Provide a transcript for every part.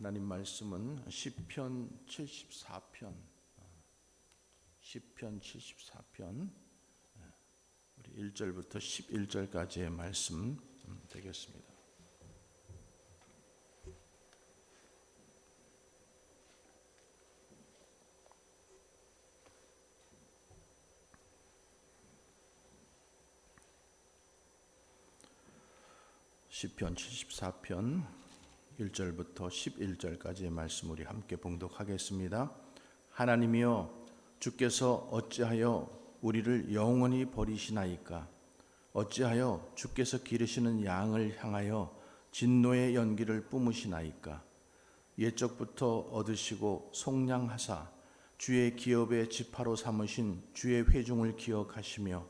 하나님 말씀은 시편 74편 우리 1절부터 11절까지의 말씀 되겠습니다. 시편 74편 1절부터 11절까지의 말씀 우리 함께 봉독하겠습니다. 하나님이여, 주께서 어찌하여 우리를 영원히 버리시나이까? 어찌하여 주께서 기르시는 양을 향하여 진노의 연기를 뿜으시나이까? 옛적부터 얻으시고 속량하사 주의 기업의 지파로 삼으신 주의 회중을 기억하시며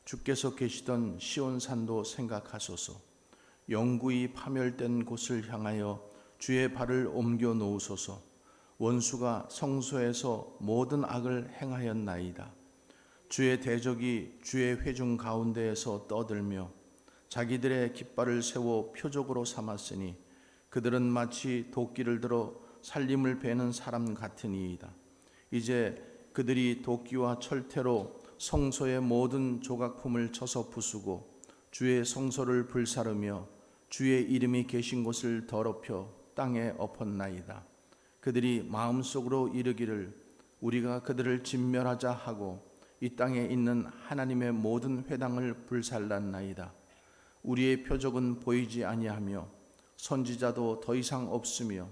주께서 계시던 시온산도 생각하소서. 영구히 파멸된 곳을 향하여 주의 발을 옮겨 놓으소서. 원수가 성소에서 모든 악을 행하였나이다. 주의 대적이 주의 회중 가운데에서 떠들며 자기들의 깃발을 세워 표적으로 삼았으니 그들은 마치 도끼를 들어 살림을 베는 사람 같으니이다. 이제 그들이 도끼와 철퇴로 성소의 모든 조각품을 쳐서 부수고 주의 성소를 불사르며 주의 이름이 계신 곳을 더럽혀 땅에 엎었나이다. 그들이 마음속으로 이르기를 우리가 그들을 진멸하자 하고 이 땅에 있는 하나님의 모든 회당을 불살랐나이다. 우리의 표적은 보이지 아니하며 선지자도 더 이상 없으며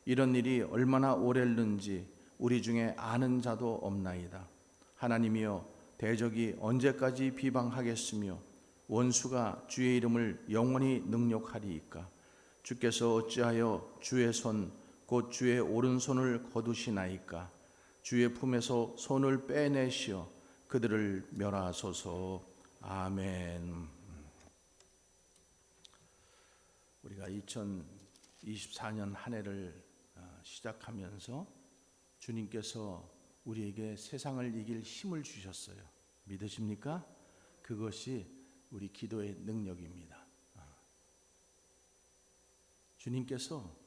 이런 일이 얼마나 오래는지 우리 중에 아는 자도 없나이다. 하나님이여, 대적이 언제까지 비방하겠으며 원수가 주의 이름을 영원히 능욕하리이까? 주께서 어찌하여 주의 손 곧 주의 오른손을 거두시나이까? 주의 품에서 손을 빼내시어 그들을 멸하소서. 아멘. 우리가 2024년 한 해를 시작하면서 주님께서 우리에게 세상을 이길 힘을 주셨어요. 믿으십니까? 그것이 우리 기도의 능력입니다. 주님께서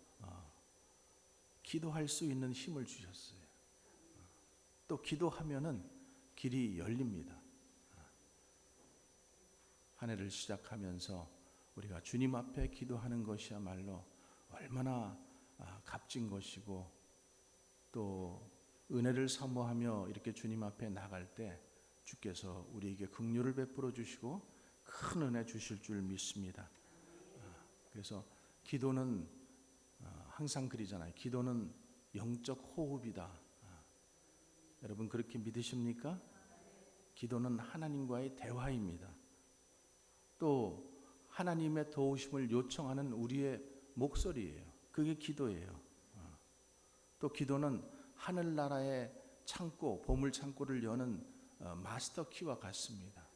기도할 수 있는 힘을 주셨어요. 또 기도하면은 길이 열립니다. 한 해를 시작하면서 우리가 주님 앞에 기도하는 것이야말로 얼마나 값진 것이고 또 은혜를 사모하며 이렇게 주님 앞에 나갈 때 주께서 우리에게 긍휼을 베풀어 주시고 큰 은혜 주실 줄 믿습니다. 그래서 기도는 항상 그러잖아요. 기도는 영적 호흡이다. 여러분 그렇게 믿으십니까? 기도는 하나님과의 대화입니다. 또 하나님의 도우심을 요청하는 우리의 목소리예요. 그게 기도예요. 또 기도는 하늘나라의 창고, 보물 창고를 여는 마스터 키와 같습니다.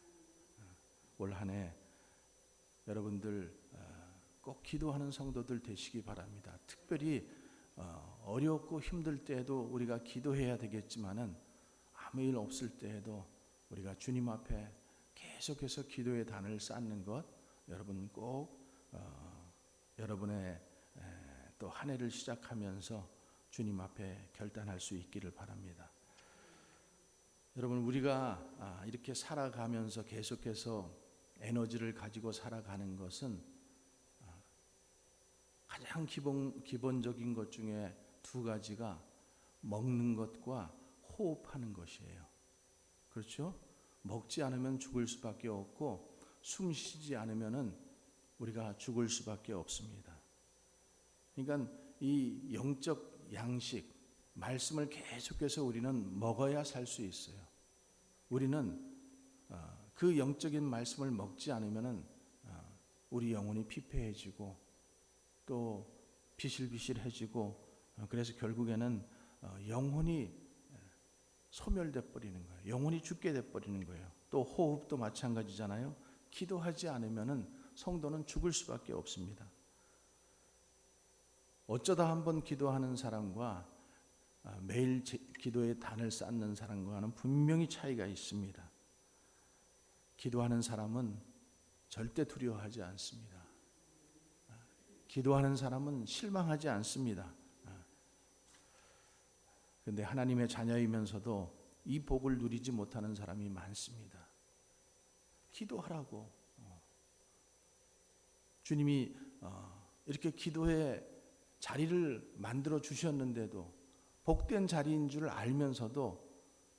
올 한 해 여러분들 꼭 기도하는 성도들 되시기 바랍니다. 특별히 어렵고 힘들 때에도 우리가 기도해야 되겠지만은 아무 일 없을 때에도 우리가 주님 앞에 계속해서 기도의 단을 쌓는 것, 여러분 꼭 여러분의 또 한 해를 시작하면서 주님 앞에 결단할 수 있기를 바랍니다. 여러분 우리가 이렇게 살아가면서 계속해서 에너지를 가지고 살아가는 것은 가장 기본적인 것 중에 두 가지가 먹는 것과 호흡하는 것이에요. 그렇죠? 먹지 않으면 죽을 수밖에 없고 숨 쉬지 않으면은 우리가 죽을 수밖에 없습니다. 그러니까 이 영적 양식, 말씀을 계속해서 우리는 먹어야 살 수 있어요. 우리는 그 영적인 말씀을 먹지 않으면은 우리 영혼이 피폐해지고 또 비실비실해지고 그래서 결국에는 영혼이 소멸돼 버리는 거예요. 영혼이 죽게 돼 버리는 거예요. 또 호흡도 마찬가지잖아요. 기도하지 않으면은 성도는 죽을 수밖에 없습니다. 어쩌다 한번 기도하는 사람과 매일 기도의 단을 쌓는 사람과는 분명히 차이가 있습니다. 기도하는 사람은 절대 두려워하지 않습니다. 기도하는 사람은 실망하지 않습니다. 그런데 하나님의 자녀이면서도 이 복을 누리지 못하는 사람이 많습니다. 기도하라고 주님이 이렇게 기도의 자리를 만들어 주셨는데도 복된 자리인 줄 알면서도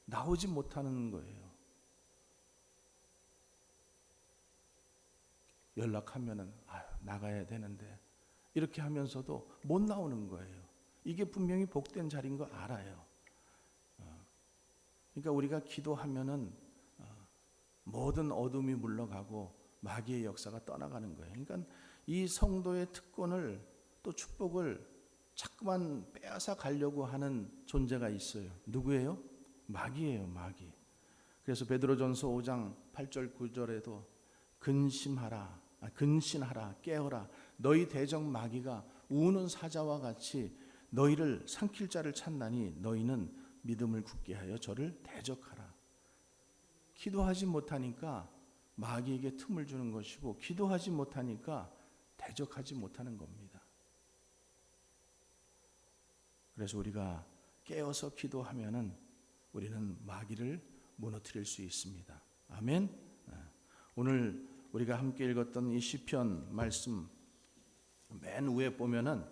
나오지 못하는 거예요. 연락하면은 나가야 되는데 이렇게 하면서도 못 나오는 거예요. 이게 분명히 복된 자리인 거 알아요. 그러니까 우리가 기도하면은 모든 어둠이 물러가고 마귀의 역사가 떠나가는 거예요. 그러니까 이 성도의 특권을 또 축복을 자꾸만 빼앗아 가려고 하는 존재가 있어요. 누구예요? 마귀예요, 마귀. 그래서 베드로전서 5장 8절 9절에도 근신하라, 깨어라. 너희 대적 마귀가 우는 사자와 같이 너희를 삼킬 자를 찾나니 너희는 믿음을 굳게 하여 저를 대적하라. 기도하지 못하니까 마귀에게 틈을 주는 것이고, 기도하지 못하니까 대적하지 못하는 겁니다. 그래서 우리가 깨어서 기도하면은 우리는 마귀를 무너뜨릴 수 있습니다. 아멘. 오늘 우리가 함께 읽었던 이 시편 말씀 맨 위에 보면은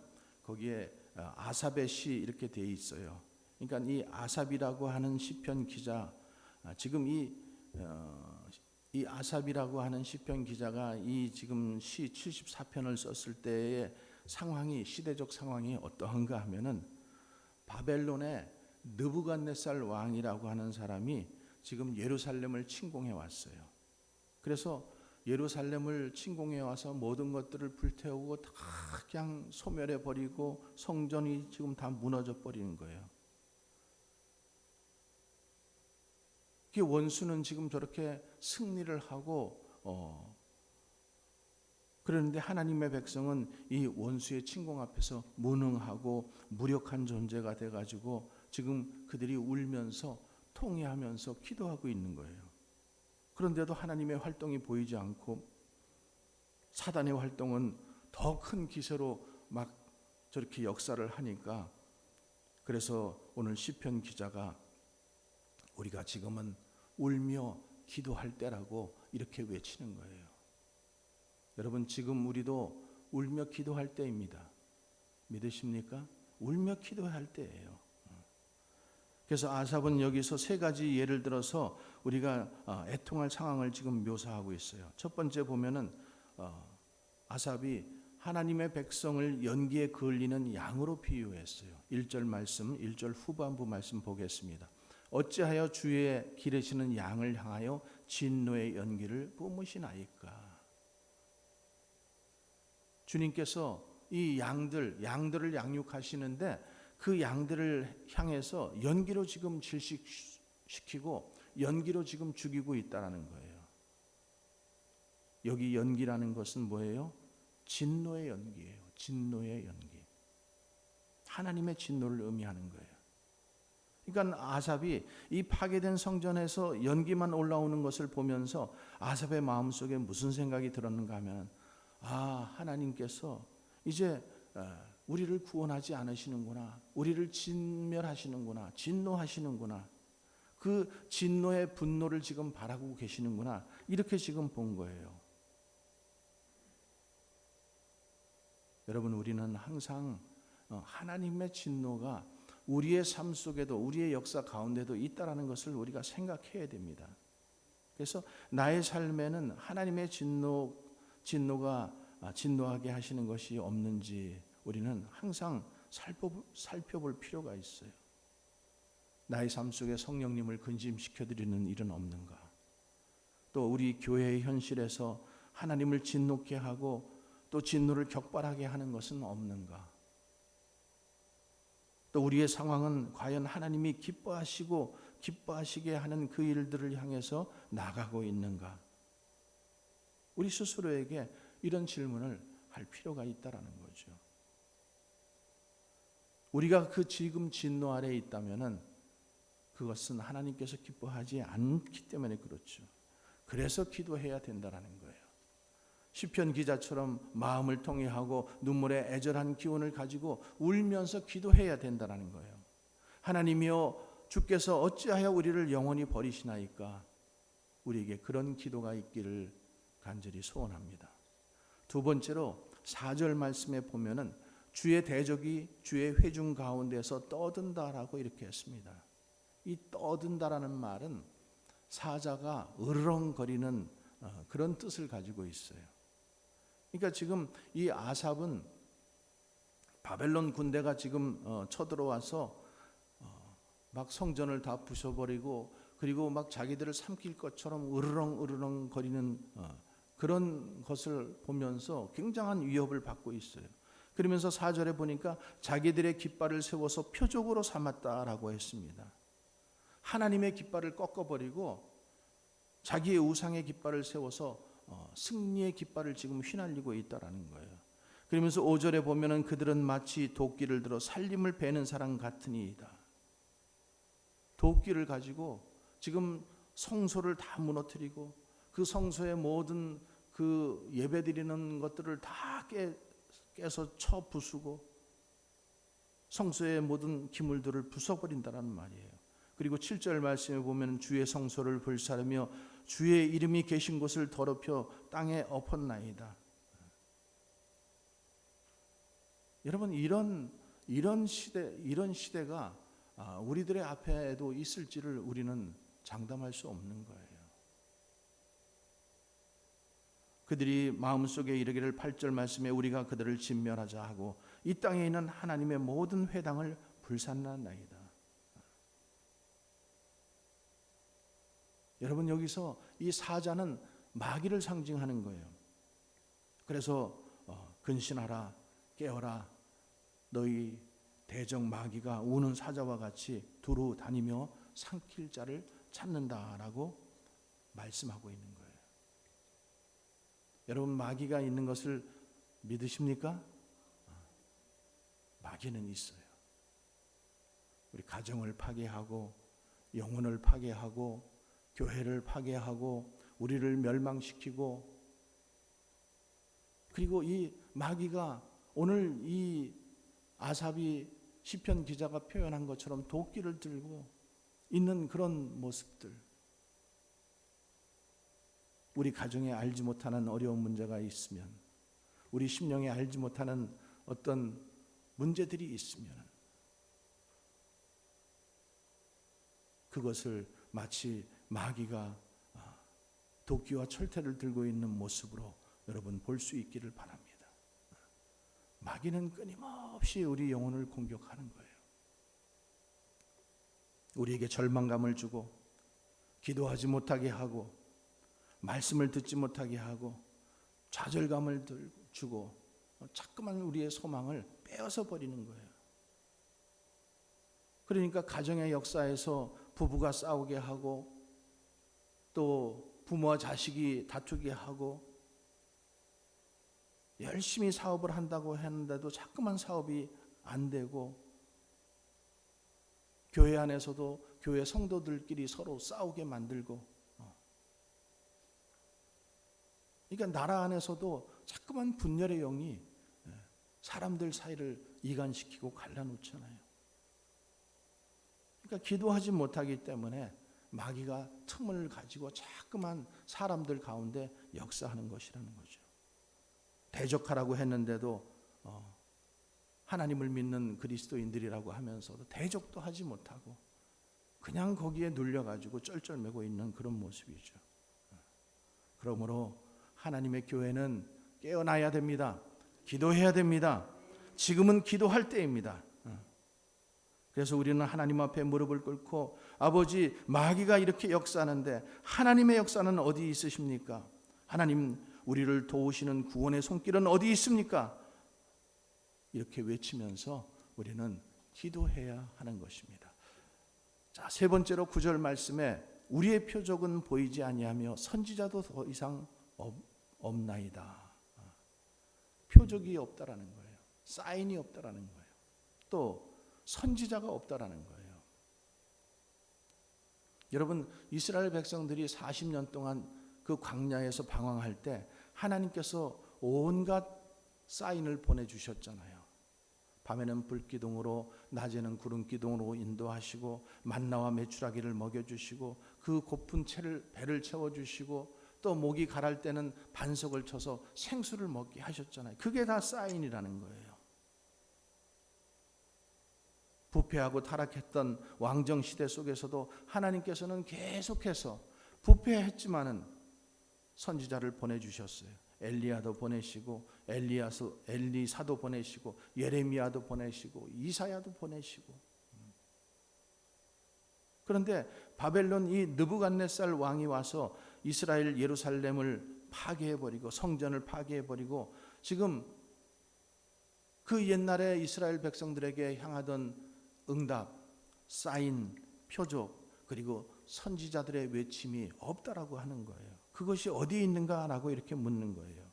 거기에 아삽의 시 이렇게 돼 있어요. 그러니까 이 아삽이라고 하는 시편 기자, 지금 이 아삽이라고 하는 시편 기자가 이 지금 시 74편을 썼을 때의 상황이, 시대적 상황이 어떠한가 하면은 바벨론의 느부갓네살 왕이라고 하는 사람이 지금 예루살렘을 침공해 왔어요. 그래서 예루살렘을 침공해 와서 모든 것들을 불태우고 다 그냥 소멸해 버리고 성전이 지금 다 무너져 버리는 거예요. 그 원수는 지금 저렇게 승리를 하고 그런데 하나님의 백성은 이 원수의 침공 앞에서 무능하고 무력한 존재가 돼가지고 지금 그들이 울면서 통회하면서 기도하고 있는 거예요. 그런데도 하나님의 활동이 보이지 않고 사단의 활동은 더 큰 기세로 막 저렇게 역사를 하니까, 그래서 오늘 시편 기자가 우리가 지금은 울며 기도할 때라고 이렇게 외치는 거예요. 여러분, 지금 우리도 울며 기도할 때입니다. 믿으십니까? 울며 기도할 때예요. 그래서 아삽은 여기서 세 가지 예를 들어서 우리가 애통할 상황을 지금 묘사하고 있어요. 첫 번째 보면은 아삽이 하나님의 백성을 연기에 그을리는 양으로 비유했어요. 1절 말씀, 1절 후반부 말씀 보겠습니다. 어찌하여 주의 기르시는 양을 향하여 진노의 연기를 뿜으시나이까. 주님께서 이 양들을 양육하시는데 그 양들을 향해서 연기로 지금 질식시키고 연기로 지금 죽이고 있다는 거예요. 여기 연기라는 것은 뭐예요? 진노의 연기예요. 진노의 연기. 하나님의 진노를 의미하는 거예요. 그러니까 아삽이 이 파괴된 성전에서 연기만 올라오는 것을 보면서 아삽의 마음속에 무슨 생각이 들었는가 하면, 하나님께서 이제 우리를 구원하지 않으시는구나, 우리를 진멸하시는구나, 진노하시는구나, 그 진노의 분노를 지금 바라고 계시는구나, 이렇게 지금 본 거예요. 여러분, 우리는 항상 하나님의 진노가 우리의 삶 속에도, 우리의 역사 가운데도 있다라는 것을 우리가 생각해야 됩니다. 그래서 나의 삶에는 하나님의 진노가 진노하게 하시는 것이 없는지 우리는 항상 살펴볼 필요가 있어요. 나의 삶 속에 성령님을 근심시켜 드리는 일은 없는가? 또 우리 교회의 현실에서 하나님을 진노케 하고 또 진노를 격발하게 하는 것은 없는가? 또 우리의 상황은 과연 하나님이 기뻐하시게 하는 그 일들을 향해서 나가고 있는가? 우리 스스로에게 이런 질문을 할 필요가 있다라는 거죠. 우리가 그 지금 진노 아래에 있다면은 그것은 하나님께서 기뻐하지 않기 때문에 그렇죠. 그래서 기도해야 된다라는 거예요. 시편 기자처럼 마음을 통회하고 눈물에 애절한 기운을 가지고 울면서 기도해야 된다는 거예요. 하나님이여 주께서 어찌하여 우리를 영원히 버리시나이까? 우리에게 그런 기도가 있기를 간절히 소원합니다. 두 번째로 4절 말씀에 보면은 주의 대적이 주의 회중 가운데서 떠든다라고 이렇게 했습니다. 이 떠든다라는 말은 사자가 으르렁거리는 그런 뜻을 가지고 있어요. 그러니까 지금 이 아삽은 바벨론 군대가 지금 쳐들어와서 막 성전을 다 부숴버리고 그리고 막 자기들을 삼킬 것처럼 으르렁 거리는 그런 것을 보면서 굉장한 위협을 받고 있어요. 그러면서 4절에 보니까 자기들의 깃발을 세워서 표적으로 삼았다라고 했습니다. 하나님의 깃발을 꺾어버리고 자기의 우상의 깃발을 세워서 승리의 깃발을 지금 휘날리고 있다라는 거예요. 그러면서 5절에 보면은 그들은 마치 도끼를 들어 살림을 베는 사람 같으니이다. 도끼를 가지고 지금 성소를 다 무너뜨리고 그 성소의 모든 그 예배드리는 것들을 다 깨서 쳐 부수고 성소의 모든 기물들을 부숴버린다는 말이에요. 그리고 7절 말씀에 보면 주의 성소를 불사르며 주의 이름이 계신 곳을 더럽혀 땅에 엎었나이다. 여러분 이런 시대가 우리들의 앞에도 있을지를 우리는 장담할 수 없는 거예요. 그들이 마음속에 이르기를 8절 말씀에 우리가 그들을 진멸하자 하고 이 땅에 있는 하나님의 모든 회당을 불살라나이다. 여러분 여기서 이 사자는 마귀를 상징하는 거예요. 그래서 근신하라 깨어라 너희 대적 마귀가 우는 사자와 같이 두루 다니며 삼킬 자를 찾는다라고 말씀하고 있는 거예요. 여러분 마귀가 있는 것을 믿으십니까? 마귀는 있어요. 우리 가정을 파괴하고 영혼을 파괴하고 교회를 파괴하고 우리를 멸망시키고 그리고 이 마귀가 오늘 이 아삽이 시편 기자가 표현한 것처럼 도끼를 들고 있는 그런 모습들 우리 가정에 알지 못하는 어려운 문제가 있으면 우리 심령에 알지 못하는 어떤 문제들이 있으면 그것을 마치 마귀가 도끼와 철퇴를 들고 있는 모습으로 여러분 볼 수 있기를 바랍니다. 마귀는 끊임없이 우리 영혼을 공격하는 거예요. 우리에게 절망감을 주고 기도하지 못하게 하고 말씀을 듣지 못하게 하고 좌절감을 주고 자꾸만 우리의 소망을 빼앗아 버리는 거예요. 그러니까 가정의 역사에서 부부가 싸우게 하고 또 부모와 자식이 다투게 하고 열심히 사업을 한다고 했는데도 자꾸만 사업이 안 되고 교회 안에서도 교회 성도들끼리 서로 싸우게 만들고 그러니까 나라 안에서도 자꾸만 분열의 영이 사람들 사이를 이간시키고 갈라놓잖아요. 그러니까 기도하지 못하기 때문에 마귀가 틈을 가지고 자꾸만 사람들 가운데 역사하는 것이라는 거죠. 대적하라고 했는데도 하나님을 믿는 그리스도인들이라고 하면서도 대적도 하지 못하고 그냥 거기에 눌려가지고 쩔쩔매고 있는 그런 모습이죠. 그러므로 하나님의 교회는 깨어나야 됩니다. 기도해야 됩니다. 지금은 기도할 때입니다. 그래서 우리는 하나님 앞에 무릎을 꿇고 아버지 마귀가 이렇게 역사하는데 하나님의 역사는 어디 있으십니까? 하나님 우리를 도우시는 구원의 손길은 어디 있습니까? 이렇게 외치면서 우리는 기도해야 하는 것입니다. 자, 세 번째로 9절 말씀에 우리의 표적은 보이지 아니하며 선지자도 더 이상 없나이다. 표적이 없다라는 거예요. 사인이 없다라는 거예요. 또 선지자가 없다라는 거예요. 여러분 이스라엘 백성들이 40년 동안 그 광야에서 방황할 때 하나님께서 온갖 사인을 보내주셨잖아요. 밤에는 불기둥으로 낮에는 구름기둥으로 인도하시고 만나와 메추라기를 먹여주시고 그 고픈 배를 채워주시고 또 목이 가랄 때는 반석을 쳐서 생수를 먹게 하셨잖아요. 그게 다 사인이라는 거예요. 부패하고 타락했던 왕정시대 속에서도 하나님께서는 계속해서 부패했지만은 선지자를 보내주셨어요. 엘리야도 보내시고 엘리사도 보내시고 예레미야도 보내시고 이사야도 보내시고. 그런데 바벨론 이 느부갓네살 왕이 와서 이스라엘 예루살렘을 파괴해버리고 성전을 파괴해버리고 지금 그 옛날에 이스라엘 백성들에게 향하던 응답, 사인, 표적 그리고 선지자들의 외침이 없다라고 하는 거예요. 그것이 어디에 있는가라고 이렇게 묻는 거예요.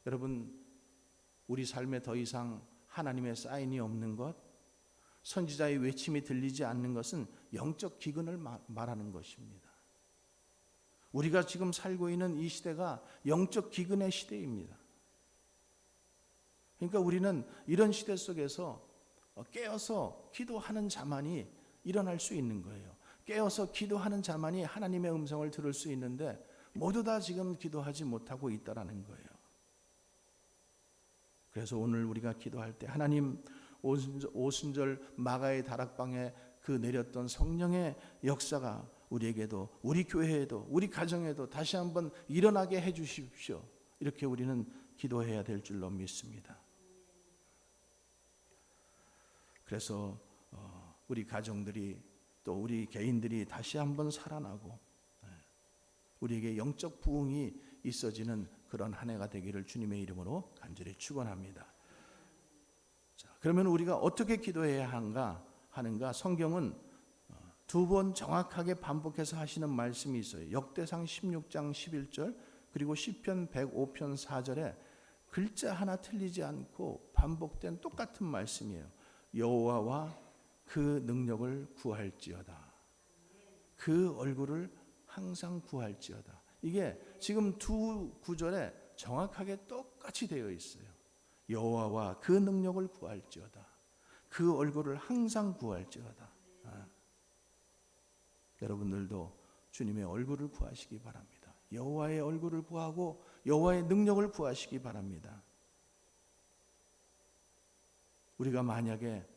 여러분, 우리 삶에 더 이상 하나님의 사인이 없는 것, 선지자의 외침이 들리지 않는 것은 영적 기근을 말하는 것입니다. 우리가 지금 살고 있는 이 시대가 영적 기근의 시대입니다. 그러니까 우리는 이런 시대 속에서 깨어서 기도하는 자만이 일어날 수 있는 거예요. 깨어서 기도하는 자만이 하나님의 음성을 들을 수 있는데 모두 다 지금 기도하지 못하고 있다라는 거예요. 그래서 오늘 우리가 기도할 때 하나님 오순절 마가의 다락방에 그 내렸던 성령의 역사가 우리에게도 우리 교회에도 우리 가정에도 다시 한번 일어나게 해 주십시오. 이렇게 우리는 기도해야 될 줄로 믿습니다. 그래서 우리 가정들이 또 우리 개인들이 다시 한번 살아나고 우리에게 영적 부흥이 있어지는 그런 한 해가 되기를 주님의 이름으로 간절히 축원합니다. 자, 그러면 우리가 어떻게 기도해야 하는가? 성경은 두 번 정확하게 반복해서 하시는 말씀이 있어요. 역대상 16장 11절 그리고 시편 105편 4절에 글자 하나 틀리지 않고 반복된 똑같은 말씀이에요. 여호와와 그 능력을 구할지어다. 그 얼굴을 항상 구할지어다. 이게 지금 두 구절에 정확하게 똑같이 되어 있어요. 여호와와 그 능력을 구할지어다. 그 얼굴을 항상 구할지어다. 여러분들도 주님의 얼굴을 구하시기 바랍니다. 여호와의 얼굴을 구하고 여호와의 능력을 구하시기 바랍니다. 우리가 만약에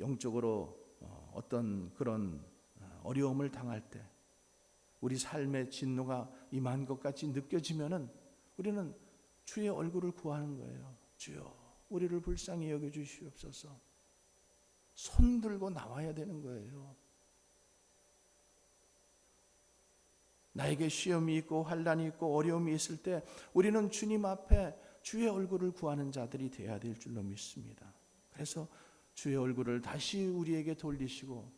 영적으로 어떤 그런 어려움을 당할 때 우리 삶의 진노가 임한 것 같이 느껴지면은 우리는 주의 얼굴을 구하는 거예요. 주여, 우리를 불쌍히 여겨 주시옵소서. 손 들고 나와야 되는 거예요. 나에게 시험이 있고 환난이 있고 어려움이 있을 때 우리는 주님 앞에 주의 얼굴을 구하는 자들이 되어야 될 줄로 믿습니다. 그래서 주의 얼굴을 다시 우리에게 돌리시고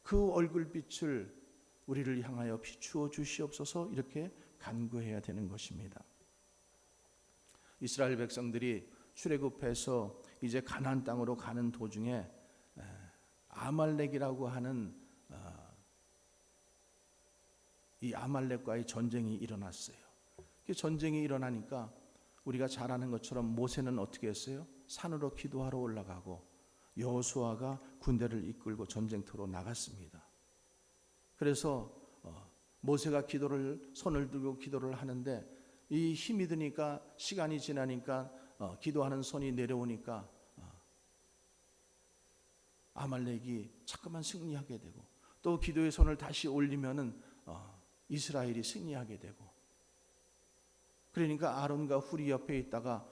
그 얼굴빛을 우리를 향하여 비추어 주시옵소서 이렇게 간구해야 되는 것입니다. 이스라엘 백성들이 출애굽해서 이제 가나안 땅으로 가는 도중에 아말렉이라고 하는 이 아말렉과의 전쟁이 일어났어요. 그 전쟁이 일어나니까 우리가 잘 아는 것처럼 모세는 어떻게 했어요? 산으로 기도하러 올라가고 여호수아가 군대를 이끌고 전쟁터로 나갔습니다. 그래서 모세가 손을 들고 기도를 하는데 이 힘이 드니까 시간이 지나니까 기도하는 손이 내려오니까 아말렉이 자꾸만 승리하게 되고 또 기도의 손을 다시 올리면은 이스라엘이 승리하게 되고 그러니까 아론과 훌이 옆에 있다가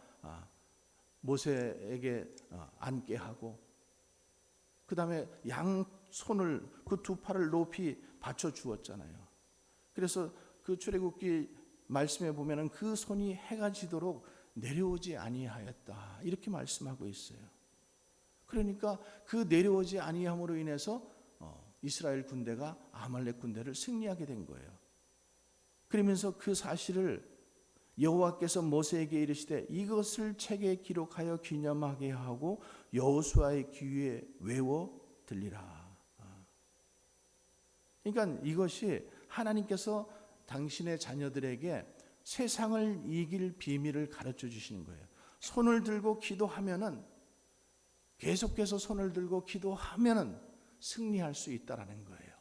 모세에게 앉게 하고 그 다음에 양손을 그 두 팔을 높이 받쳐 주었잖아요. 그래서 그 출애굽기 말씀에 보면은 그 손이 해가 지도록 내려오지 아니하였다 이렇게 말씀하고 있어요. 그러니까 그 내려오지 아니함으로 인해서 이스라엘 군대가 아말렉 군대를 승리하게 된 거예요. 그러면서 그 사실을 여호와께서 모세에게 이르시되 이것을 책에 기록하여 기념하게 하고 여호수아의 귀에 외워 들리라. 그러니까 이것이 하나님께서 당신의 자녀들에게 세상을 이길 비밀을 가르쳐 주시는 거예요. 손을 들고 기도하면은, 계속해서 손을 들고 기도하면은 승리할 수 있다라는 거예요.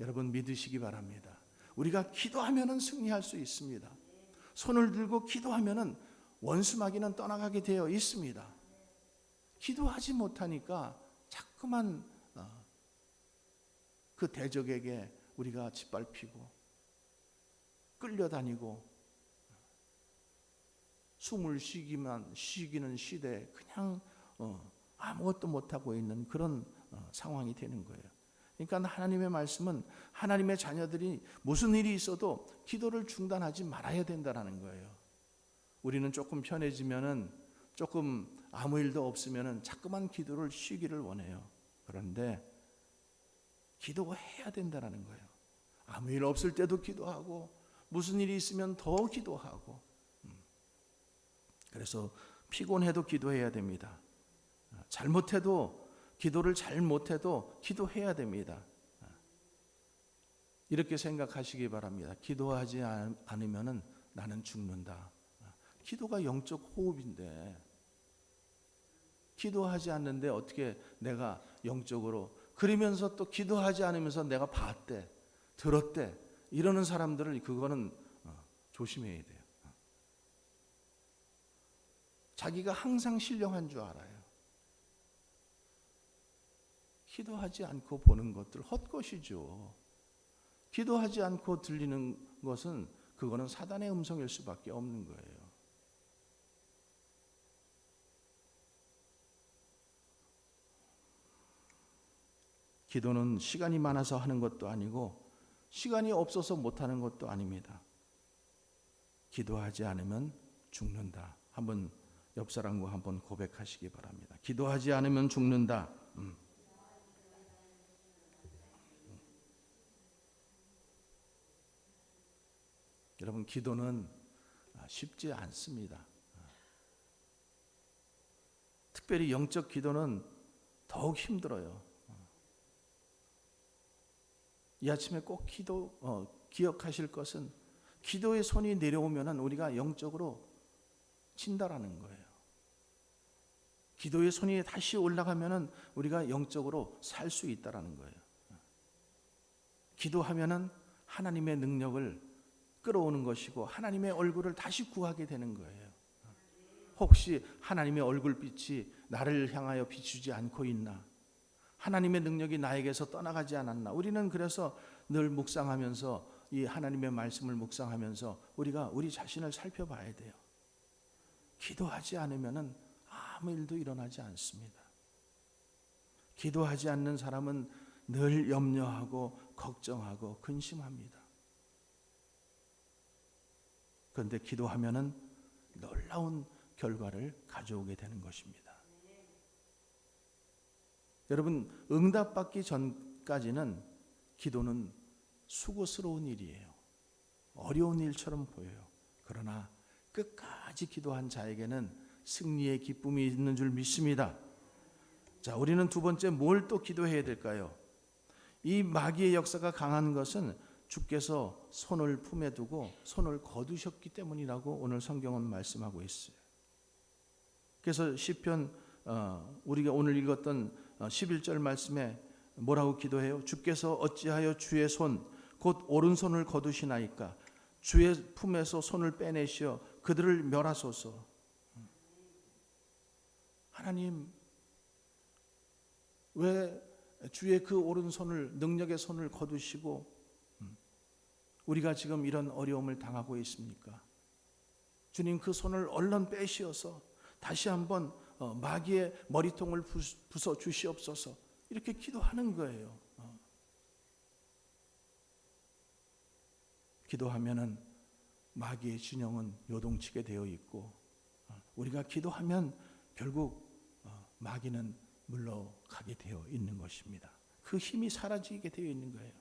여러분 믿으시기 바랍니다. 우리가 기도하면은 승리할 수 있습니다. 손을 들고 기도하면은 원수 마귀는 떠나가게 되어 있습니다. 기도하지 못하니까 자꾸만 그 대적에게 우리가 짓밟히고 끌려다니고 숨을 쉬기는 쉬되 그냥 아무것도 못하고 있는 그런 상황이 되는 거예요. 그러니까 하나님의 말씀은 하나님의 자녀들이 무슨 일이 있어도 기도를 중단하지 말아야 된다는 거예요. 우리는 조금 편해지면은, 조금 아무 일도 없으면은 자꾸만 기도를 쉬기를 원해요. 그런데 기도해야 된다는 거예요. 아무 일 없을 때도 기도하고, 무슨 일이 있으면 더 기도하고. 그래서 피곤해도 기도해야 됩니다. 기도를 잘못해도 기도해야 됩니다. 이렇게 생각하시기 바랍니다. 기도하지 않으면 나는 죽는다. 기도가 영적 호흡인데, 기도하지 않는데 어떻게 내가 영적으로, 그러면서 또 기도하지 않으면서 내가 봤대, 들었대, 이러는 사람들은 그거는 조심해야 돼요. 자기가 항상 신령한 줄 알아요. 기도하지 않고 보는 것들 헛것이죠. 기도하지 않고 들리는 것은 그거는 사단의 음성일 수밖에 없는 거예요. 기도는 시간이 많아서 하는 것도 아니고 시간이 없어서 못하는 것도 아닙니다. 기도하지 않으면 죽는다. 한번 옆 사람과 한번 고백하시기 바랍니다. 기도하지 않으면 죽는다. 여러분, 기도는 쉽지 않습니다. 특별히 영적 기도는 더욱 힘들어요. 이 아침에 꼭 기억하실 것은, 기도의 손이 내려오면 우리가 영적으로 진다라는 거예요. 기도의 손이 다시 올라가면 우리가 영적으로 살 수 있다라는 거예요. 기도하면 하나님의 능력을 끌어오는 것이고 하나님의 얼굴을 다시 구하게 되는 거예요. 혹시 하나님의 얼굴빛이 나를 향하여 비추지 않고 있나? 하나님의 능력이 나에게서 떠나가지 않았나? 우리는 그래서 늘 묵상하면서, 이 하나님의 말씀을 묵상하면서 우리가 우리 자신을 살펴봐야 돼요. 기도하지 않으면 아무 일도 일어나지 않습니다. 기도하지 않는 사람은 늘 염려하고 걱정하고 근심합니다. 그런데 기도하면은 놀라운 결과를 가져오게 되는 것입니다. 여러분, 응답받기 전까지는 기도는 수고스러운 일이에요. 어려운 일처럼 보여요. 그러나 끝까지 기도한 자에게는 승리의 기쁨이 있는 줄 믿습니다. 자, 우리는 두 번째 뭘 또 기도해야 될까요? 이 마귀의 역사가 강한 것은 주께서 손을 품에 두고 손을 거두셨기 때문이라고 오늘 성경은 말씀하고 있어요. 그래서 시편, 우리가 오늘 읽었던 11절 말씀에 뭐라고 기도해요? 주께서 어찌하여 주의 손, 곧 오른손을 거두시나이까? 주의 품에서 손을 빼내시어 그들을 멸하소서. 하나님, 왜 주의 그 오른손을, 능력의 손을 거두시고 우리가 지금 이런 어려움을 당하고 있습니까? 주님, 그 손을 얼른 빼시어서 다시 한번 마귀의 머리통을 부숴 주시옵소서. 이렇게 기도하는 거예요. 기도하면은 마귀의 진영은 요동치게 되어 있고, 우리가 기도하면 결국 마귀는 물러가게 되어 있는 것입니다. 그 힘이 사라지게 되어 있는 거예요.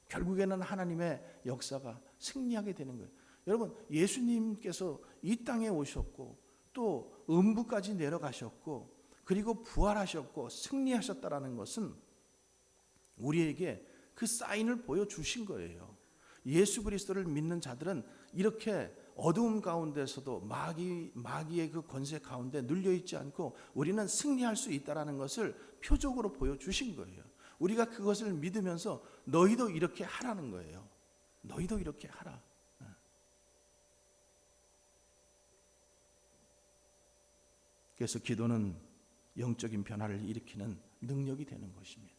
결국에는 하나님의 역사가 승리하게 되는 거예요. 여러분, 예수님께서 이 땅에 오셨고 또 음부까지 내려가셨고 그리고 부활하셨고 승리하셨다라는 것은 우리에게 그 사인을 보여주신 거예요. 예수 그리스도를 믿는 자들은 이렇게 어두움 가운데서도 마귀의 그 권세 가운데 눌려 있지 않고 우리는 승리할 수 있다라는 것을 표적으로 보여주신 거예요. 우리가 그것을 믿으면서 너희도 이렇게 하라는 거예요. 너희도 이렇게 하라. 그래서 기도는 영적인 변화를 일으키는 능력이 되는 것입니다.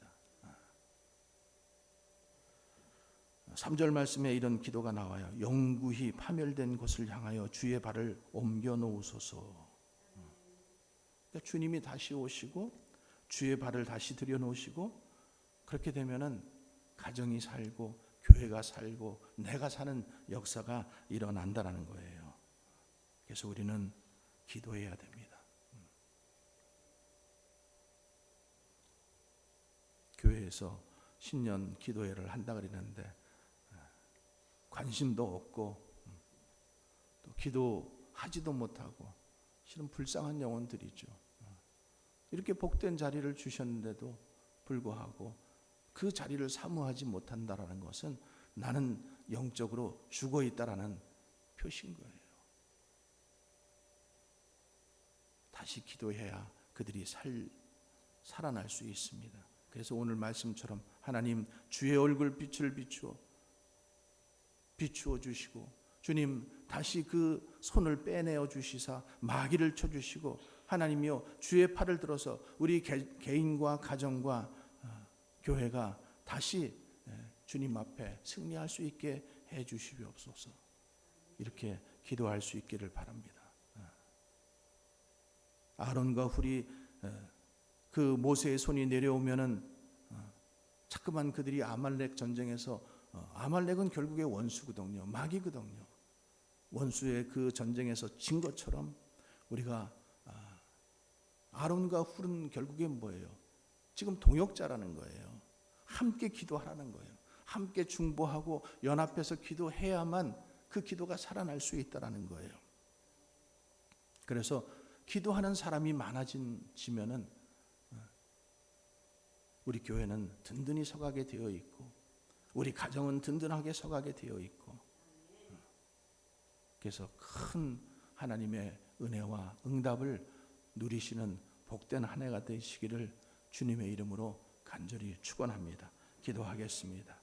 3절 말씀에 이런 기도가 나와요. 영구히 파멸된 곳을 향하여 주의 발을 옮겨 놓으소서. 그러니까 주님이 다시 오시고 주의 발을 다시 들여놓으시고 그렇게 되면은 가정이 살고 교회가 살고 내가 사는 역사가 일어난다는 거예요. 그래서 우리는 기도해야 됩니다. 교회에서 신년 기도회를 한다 그러는데 관심도 없고 또 기도하지도 못하고 실은 불쌍한 영혼들이죠. 이렇게 복된 자리를 주셨는데도 불구하고 그 자리를 사모하지 못한다라는 것은 나는 영적으로 죽어 있다라는 표시인 거예요. 다시 기도해야 그들이 살아날 수 있습니다. 그래서 오늘 말씀처럼 하나님 주의 얼굴 빛을 비추어 주시고 주님 다시 그 손을 빼내어 주시사 마귀를 쳐 주시고 하나님이여 주의 팔을 들어서 우리 개인과 가정과 교회가 다시 주님 앞에 승리할 수 있게 해 주시옵소서. 이렇게 기도할 수 있기를 바랍니다. 아론과 훌이 그 모세의 손이 내려오면은 자꾸만 그들이 아말렉 전쟁에서 아말렉은 결국에 원수거든요. 마귀거든요. 원수의 그 전쟁에서 진 것처럼 우리가 아론과 훌은 결국에 뭐예요? 지금 동역자라는 거예요. 함께 기도하라는 거예요. 함께 중보하고 연합해서 기도해야만 그 기도가 살아날 수 있다라는 거예요. 그래서 기도하는 사람이 많아지면은 우리 교회는 든든히 서가게 되어 있고 우리 가정은 든든하게 서가게 되어 있고 그래서 큰 하나님의 은혜와 응답을 누리시는 복된 한 해가 되시기를 주님의 이름으로 간절히 축원합니다. 기도하겠습니다.